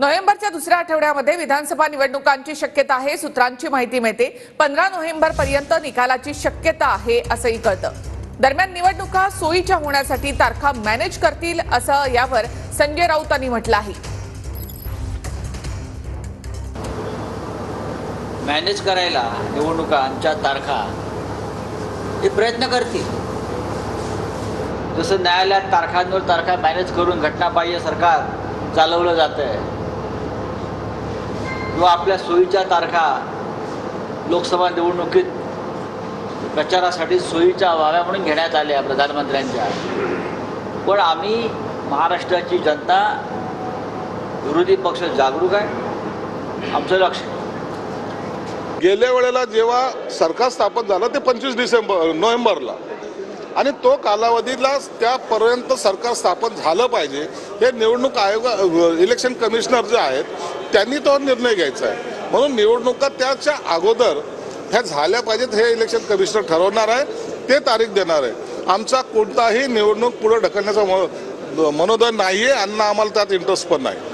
नोव्हेंबरच्या दुसऱ्या आठवड्यामध्ये विधानसभा निवडणुकांची शक्यता आहे। सूत्रांची माहिती मिळते 15 नोव्हेंबरपर्यंत निकालाची शक्यता आहे असंही कळतं। दरम्यान निवडणुका सोयीच्या होण्यासाठी तारखा मॅनेज करतील असं यावर संजय राऊतांनी म्हटलं आहे। मॅनेज करायला निवडणुकांच्या तारखा हे प्रयत्न करतील। जसं न्यायालयात तारखांवर तारखा मॅनेज करून घटनाबाह्य सरकार चालवलं जातंय, किंवा आपल्या सोयीच्या तारखा लोकसभा निवडणुकीत प्रचारासाठी सोयीच्या व्हाव्या म्हणून घेण्यात आल्या प्रधानमंत्र्यांच्या। पण आम्ही महाराष्ट्राची जनता, विरोधी पक्ष जागरूक आहे। आमचं लक्ष गेल्या वेळेला जेव्हा सरकार स्थापन झालं ते 25 नोव्हेंबरला, आणि तो कालावधीला त्यापर्यंत सरकार स्थापन झालं पाहिजे हे निवडणूक आयोग इलेक्शन कमिशनर जे आहेत त्यांनी तो निर्णय घ्यायचा आहे। म्हणून निवडणुका त्याच्या अगोदर ह्या झाल्या पाहिजेत हे इलेक्शन कमिशनर ठरवणार आहे, ते तारीख देणार आहे। आमचा कोणताही निवडणूक पुढे ढकलण्याचा मनोदय नाही आहे आणि आम्हाला त्यात इंटरेस्ट पण नाही।